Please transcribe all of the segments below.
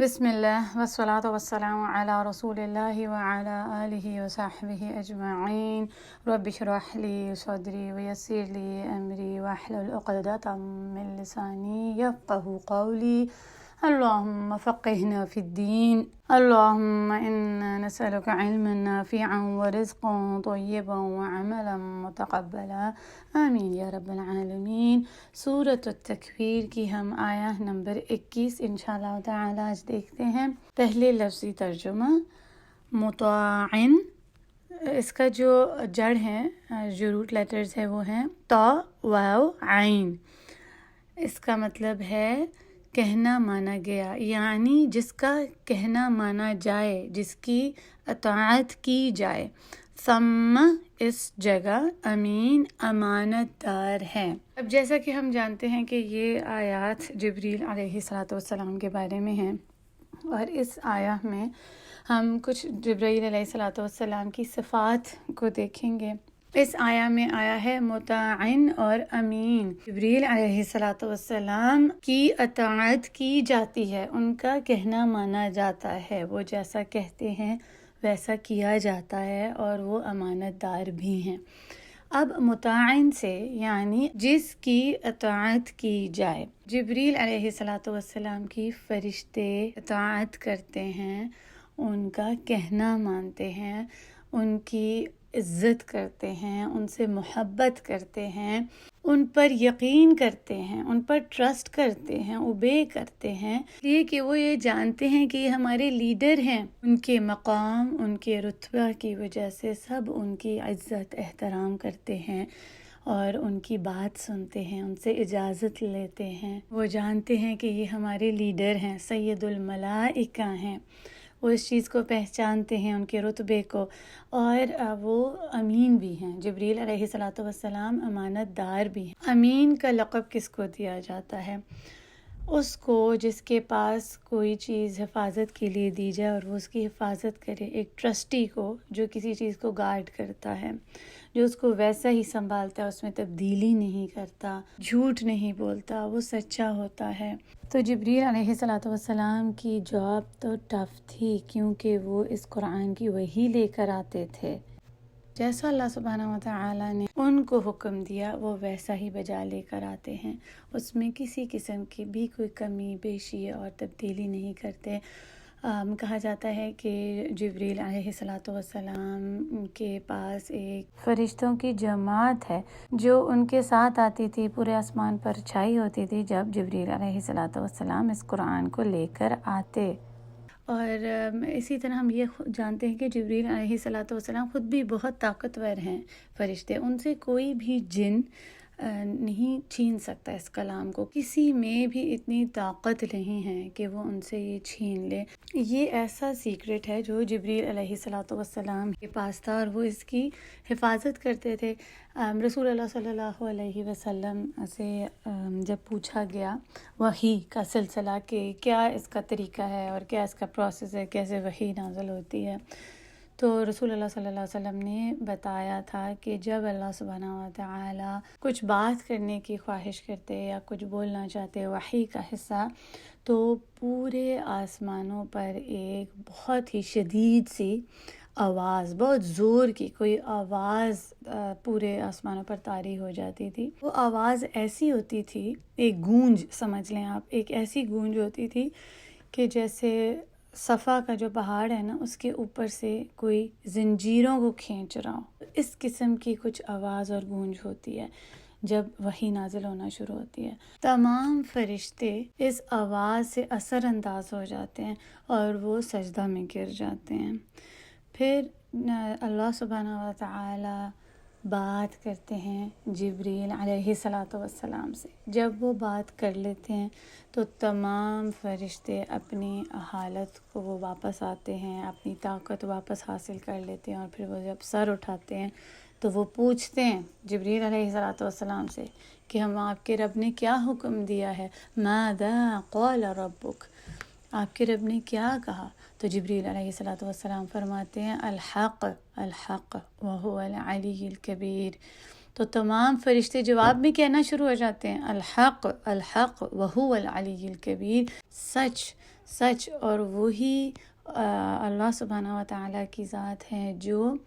बिस्मिल्लाह वस्सलातु वस्सलामु अला रसूलिल्लाहि व अला आलिहि व सहबिहि अजमईन। रब्बि इश्रह ली सदरी व यस्सिर ली अमरी वहलुल उक़दतम मिन लिसानी यफ़क़हू क़ौली। अल्लाहुम्मा फ़क़्हिना फ़िद्दीन। अल्लाहुम्मा इन्ना नसअलुका इल्मन नाफ़िअन व रिज़्क़न तय्यिबन व अमलन मुतक़ब्बला। आमीन या रब्बल आलमीन। सूरत तकवीर की हम आया नंबर 21 इंशाअल्लाह ताला आज देखते हैं। पहले लफ्ज़ी तर्जुमा मुताइन, इसका जो जड़ है, जो रूट लेटर्स है वो हैं ता वाव आइन। इसका मतलब है कहना माना गया, यानी जिसका कहना माना जाए, जिसकी अताअत की जाए। सम्मा इस जगह, अमीन अमानतदार है। अब जैसा कि हम जानते हैं कि ये आयात जिब्रील अलैहिस्सलाम के बारे में हैं और इस आया में हम कुछ जिब्रील अलैहिस्सलाम की सिफ़ात को देखेंगे। इस आया में आया है मुताइन और अमीन। जिब्रील अलैहिस्सलाम की अताअत की जाती है, उनका कहना माना जाता है, वो जैसा कहते हैं वैसा किया जाता है और वो अमानतदार भी हैं। अब मुताइन से यानी जिसकी अताअत की जाए। जिब्रील अलैहिस्सलाम की फरिश्ते अताअत करते हैं, उनका कहना मानते हैं, उनकी इज़्ज़त करते हैं, उनसे मोहब्बत करते हैं, उन पर यकीन करते हैं, उन पर ट्रस्ट करते हैं, ओबे करते हैं, ये कि वो ये जानते हैं कि ये हमारे लीडर हैं। उनके मकाम, उनके रुतबा की वजह से सब उनकी इज़्ज़त एहतराम करते हैं और उनकी बात सुनते हैं, उनसे इजाज़त लेते हैं। वो जानते हैं कि ये हमारे लीडर हैं, सैयदुल मलाइका हैं। वो इस चीज़ को पहचानते हैं, उनके रुतबे को, और वो अमीन भी हैं। जिब्रील अलैहिस्सलाम अमानतदार भी हैं। अमीन का लक़ब किसको दिया जाता है? उसको जिसके पास कोई चीज़ हिफाजत के लिए दी जाए और वो उसकी हिफाजत करे। एक ट्रस्टी को जो किसी चीज़ को गार्ड करता है, जो उसको वैसा ही संभालता है, उसमें तब्दीली नहीं करता, झूठ नहीं बोलता, वो सच्चा होता है। तो जिब्रील अलैहिस्सलाम की जॉब तो टफ़ थी, क्योंकि वो इस कुरान की वही लेकर आते थे। जैसा अल्लाह सुब्हानहू व तआला ने उनको हुक्म दिया वो वैसा ही बजा लेकर आते हैं। उसमें किसी किस्म की भी कोई कमी बेशी और तब्दीली नहीं करते। कहा जाता है कि जिब्रील अलैहिस्सलाम के पास एक फरिश्तों की जमात है जो उनके साथ आती थी, पूरे आसमान पर छाई होती थी जब जिब्रील अलैहिस्सलाम इस कुरान को लेकर आते। और इसी तरह हम ये जानते हैं कि जिब्रील अलैहिस्सलाम खुद भी बहुत ताकतवर हैं फरिश्ते। उनसे कोई भी जिन नहीं छीन सकता इस कलाम को। किसी में भी इतनी ताकत नहीं है कि वो उनसे ये छीन ले। ये ऐसा सीक्रेट है जो जिब्रील अलैहिस्सलाम के पास था और वो इसकी हिफाजत करते थे। रसूलुल्लाह सल्लल्लाहु अलैहि वसल्लम से जब पूछा गया वही का सिलसिला कि क्या इसका तरीका है और क्या इसका प्रोसेस है, कैसे वही नाज़िल होती है, तो रसूलुल्लाह सल्लल्लाहु अलैहि वसल्लम ने बताया था कि जब अल्लाह सुब्हानहू व तआला कुछ बात करने की ख्वाहिश करते या कुछ बोलना चाहते वही का हिस्सा, तो पूरे आसमानों पर एक बहुत ही शदीद सी आवाज़, बहुत ज़ोर की कोई आवाज़ पूरे आसमानों पर तारी हो जाती थी। वो आवाज़ ऐसी होती थी, एक गूंज समझ लें आप, एक ऐसी गूंज होती थी कि जैसे सफ़ा का जो पहाड़ है ना, उसके ऊपर से कोई ज़ंजीरों को खींच रहा हो। इस किस्म की कुछ आवाज़ और गूंज होती है जब वही नाजिल होना शुरू होती है। तमाम फरिश्ते इस आवाज़ से असर अंदाज हो जाते हैं और वो सजदा में गिर जाते हैं। फिर अल्लाह सुब्हानहू व तआला बात करते हैं जिब्रील अलैहिस्सलाम से। जब वो बात कर लेते हैं तो तमाम फरिश्ते अपनी हालत को वो वापस आते हैं, अपनी ताकत वापस हासिल कर लेते हैं और फिर वो जब सर उठाते हैं तो वो पूछते हैं जिब्रील अलैहिस्सलाम से कि हम आपके रब ने क्या हुक्म दिया है। मादा क़ाल रब्बुक, आपके रब ने क्या कहा? तो जिब्रील अलैहिस्सलाम फरमाते हैं अल हक़ व हुवल अलीयुल कबीर। तो तमाम फरिश्ते जवाब में कहना शुरू हो जाते हैं अल हक़ व हुवल अलीयुल कबीर, सच सच और वही अल्लाह सुब्हानहू व तआला की ज़ात है जो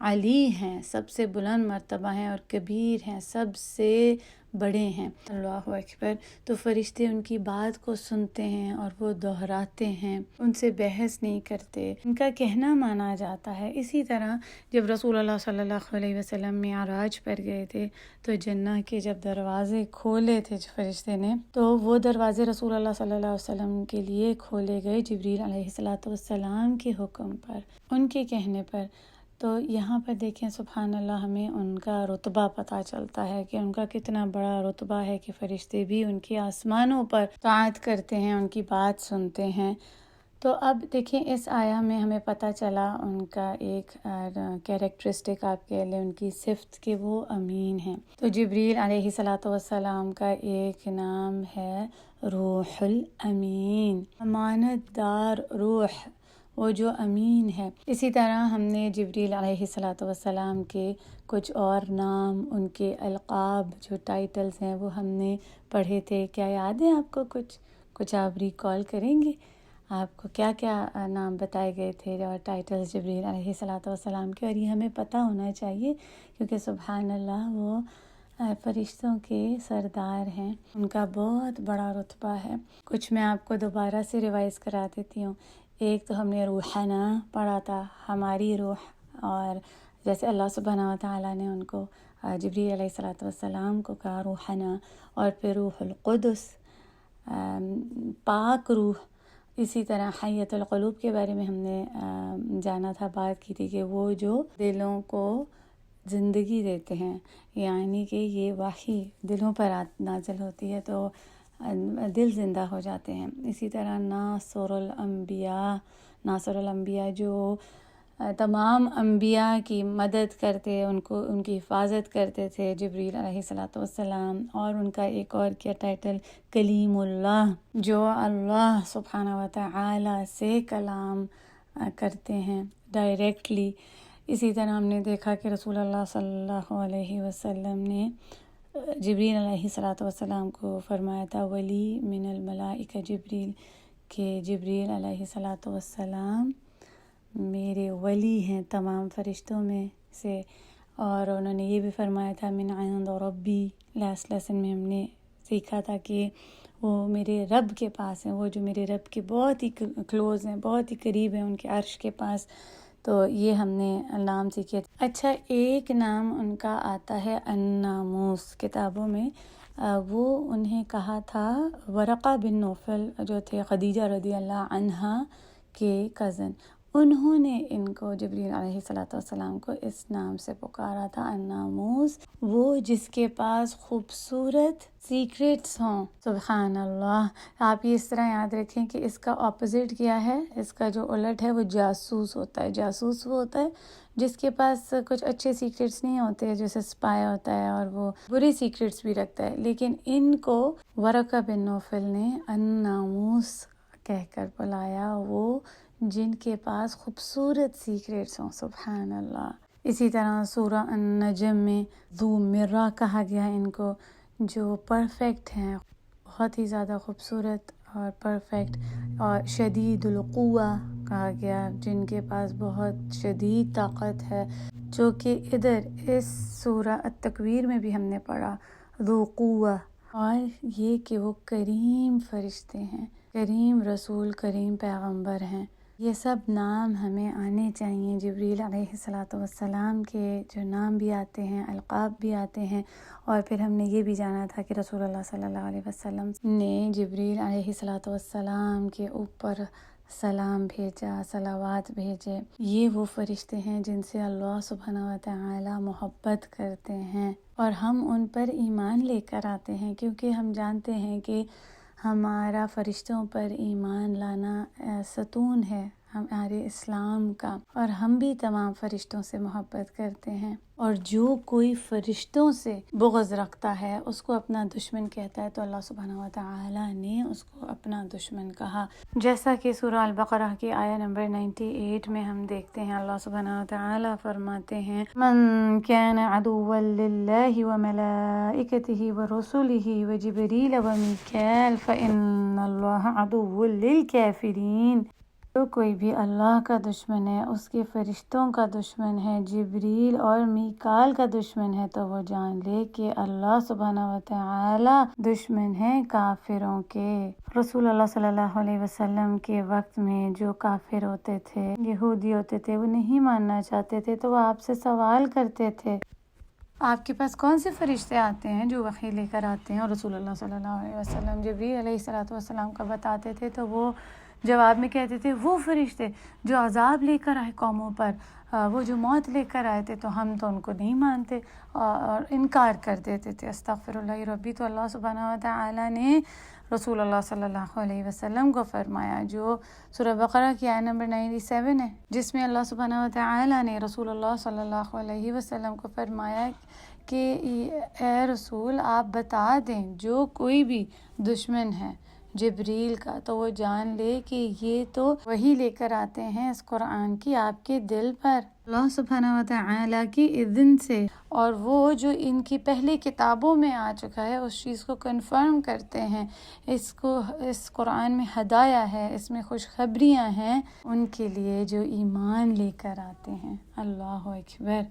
अली हैं, सबसे बुलंद मर्तबा हैं और कबीर हैं, सबसे बड़े हैं। अल्लाहु अकबर। तो फरिश्ते उनकी बात को सुनते हैं और वो दोहराते हैं, उनसे बहस नहीं करते, उनका कहना माना जाता है। इसी तरह जब रसूलुल्लाह सल्लल्लाहु अलैहि वसल्लम मिअराज पर गए थे तो जन्नत के जब दरवाज़े खोले थे फरिश्ते ने, तो वो दरवाज़े रसूलुल्लाह सल्लल्लाहु अलैहि वसल्लम के लिए खोले गए जिब्रील अलैहिस्सलातु वस्सलाम के हुक्म पर, उनके कहने पर। तो यहाँ पर देखें सुभान अल्लाह, हमें उनका रुतबा पता चलता है कि उनका कितना बड़ा रुतबा है कि फ़रिश्ते भी उनके आसमानों पर ताअत करते हैं, उनकी बात सुनते हैं। तो अब देखें इस आया में हमें पता चला उनका एक कैरेक्टरिस्टिक आप कह लें, उनकी सिफ़त कि वो अमीन हैं। तो जिब्रील अलैहिस्सलातु वस्सलाम का एक नाम है रूहुल अमीन, अमानतदार रूह, वो जो अमीन है। इसी तरह हमने जिब्रील अलैहिस्सलातु वस्सलाम के कुछ और नाम, उनके अलक़ाब जो टाइटल्स हैं वो हमने पढ़े थे। क्या याद है आपको? कुछ आप रिकॉल करेंगे? आपको क्या क्या नाम बताए गए थे और टाइटल्स जिब्रील अलैहिस्सलातु वस्सलाम के? और ये हमें पता होना चाहिए क्योंकि सुभान अल्लाह वो फरिश्तों के सरदार हैं, उनका बहुत बड़ा रुतबा है। कुछ मैं आपको दोबारा से रिवाइज़ करा देती हूँ। एक तो हमने रूहाना पढ़ा था, हमारी रूह, और जैसे अल्लाह सुब्हानहू व तआला ने उनको जिब्रील अलैहिस्सलातु वस्सलाम को कहा रूहाना, और फिर रूहुल कुदस पाक रूह। इसी तरह हय्यतुल क़ुलूब के बारे में हमने जाना था, बात की थी कि वो जो दिलों को ज़िंदगी देते हैं, यानी कि ये वही दिलों पर नाज़िल होती है तो दिल ज़िंदा हो जाते हैं। इसी तरह नासरुल अंबिया जो तमाम अंबिया की मदद करते, उनको उनकी हिफाजत करते थे जिब्रील अलैहिस्सलातु वस्सलाम। और उनका एक और क्या टाइटल, कलीमुल्लाह, जो अल्लाह सुब्हानहू व तआला से कलाम करते हैं डायरेक्टली। इसी तरह हमने देखा कि रसूलुल्लाह सल्लल्लाहु अलैहि वसल्लम ने जिब्रील अलैहिस्सलातु वस्सलाम को फरमाया था वली मिनल मलाइका जिब्रील, के जिब्रील अलैहिस्सलातु वस्सलाम मेरे वली हैं तमाम फरिश्तों में से। और उन्होंने ये भी फरमाया था मिन इंद रब्बी, लास्ट लेसन में हमने सीखा था कि वो मेरे रब के पास हैं, वो जो मेरे रब के बहुत ही क्लोज़ हैं, बहुत ही करीब हैं, उनके अर्श के पास। तो ये हमने नाम सीखे। अच्छा, एक नाम उनका आता है अन्नामूस किताबों में। वो उन्हें कहा था वरक़ा बिन नौफल जो थे खदीजा रज़ियल्लाहु अन्हा के कज़न, उन्होंने इनको जिब्रील अलैहिस्सलातु वस्सलाम को इस नाम से पुकारा था अन्नामूस, वो जिसके पास खूबसूरत सीक्रेट्स हों। सुभान अल्लाह। आप ये इस तरह याद रखें कि इसका ऑपोजिट क्या है, इसका जो उलट है वो जासूस होता है। जासूस वो होता है जिसके पास कुछ अच्छे सीक्रेट्स नहीं होते, जैसे स्पाई होता है और वो बुरी सीक्रेट्स भी रखता है। लेकिन इनको वरक़ा बिन नौफल ने अन्नामूस कहकर बुलाया, वो जिनके पास खूबसूरत सीक्रेट्स हों। सुभान अल्लाह। इसी तरह सूरह अन-नजम में ज़ू मिर्रा कहा गया है इनको, जो परफेक्ट हैं, बहुत ही ज़्यादा खूबसूरत और परफेक्ट। और शदीदुल क़ुव्वा कहा गया, जिनके पास बहुत शदीद ताकत है, जो कि इधर इस सूरह अत-तकवीर में भी हमने पढ़ा ज़ू क़ुव्वा। और ये कि वो करीम फरिश्ते हैं, करीम रसूल, करीम पैगंबर हैं। ये सब नाम हमें आने चाहिए। जिब्रील अलैहिस्सलातु वस्सलाम के जो नाम भी आते हैं, अलक़ाब भी आते हैं। और फिर हमने ये भी जाना था कि रसूलुल्लाह सल्लल्लाहु अलैहि वसल्लम ने जिब्रील अलैहिस्सलातु वस्सलाम के ऊपर सलाम भेजा, सलावात भेजे। ये वो फरिश्ते हैं जिनसे अल्लाह सुब्हानहू व तआला मोहब्बत करते हैं और हम उन पर ईमान लेकर आते हैं, क्योंकि हम जानते हैं कि हमारा फ़रिश्तों पर ईमान लाना सतून है ہمارے اسلام کا، اور ہم بھی تمام فرشتوں سے محبت کرتے ہیں، اور جو کوئی فرشتوں سے بغض رکھتا ہے اس کو اپنا دشمن کہتا ہے، تو اللہ سبحانہ و تعالی نے اس کو اپنا دشمن کہا، جیسا کہ سورہ البقرہ کی آیہ نمبر 98 میں ہم دیکھتے ہیں۔ اللہ سبحانہ و تعالی فرماتے ہیں من كان عدوا للہ وملائکتہ ورسلہ وجبریل ومیکائیل فإن اللہ عدو للکافرین۔ جو کوئی بھی اللہ کا دشمن ہے، اس کے فرشتوں کا دشمن ہے، جبریل اور میکائیل کا دشمن ہے، تو وہ جان لے کہ اللہ سبحانہ و تعالی دشمن ہے کافروں کے۔ رسول اللہ صلی اللہ علیہ وسلم کے وقت میں جو کافر ہوتے تھے، یہودی ہوتے تھے، وہ نہیں ماننا چاہتے تھے، تو وہ آپ سے سوال کرتے تھے آپ کے پاس کون سے فرشتے آتے ہیں جو وحی لے کر آتے ہیں، اور رسول اللہ صلی اللہ علیہ وسلم جبریل علیہ السلام کا بتاتے تھے، تو وہ جواب میں کہتے تھے وہ فرشتے جو عذاب لے کر آئے قوموں پر، وہ جو موت لے کر آئے تھے، تو ہم تو ان کو نہیں مانتے اور انکار کر دیتے تھے۔ استغفر اللہ ربی۔ تو اللہ سبحانہ و تعالی نے رسول اللہ صلی اللہ علیہ وسلم کو فرمایا، جو سورہ بقرہ کی آیہ نمبر 97 ہے، جس میں اللہ سبحانہ و تعالی نے رسول اللہ صلی اللہ علیہ وسلم کو فرمایا کہ اے رسول آپ بتا دیں جو کوئی بھی دشمن ہے جبریل کا، تو وہ جان لے کہ یہ تو وہی لے کر آتے ہیں اس قرآن کی آپ کے دل پر اللہ سبحانہ و تعالی کی اذن سے، اور وہ جو ان کی پہلی کتابوں میں آ چکا ہے اس چیز کو کنفرم کرتے ہیں، اس قرآن میں ہدایہ ہے، اس میں خوشخبریاں ہیں ان کے لیے جو ایمان لے کر آتے ہیں۔ اللہ اکبر۔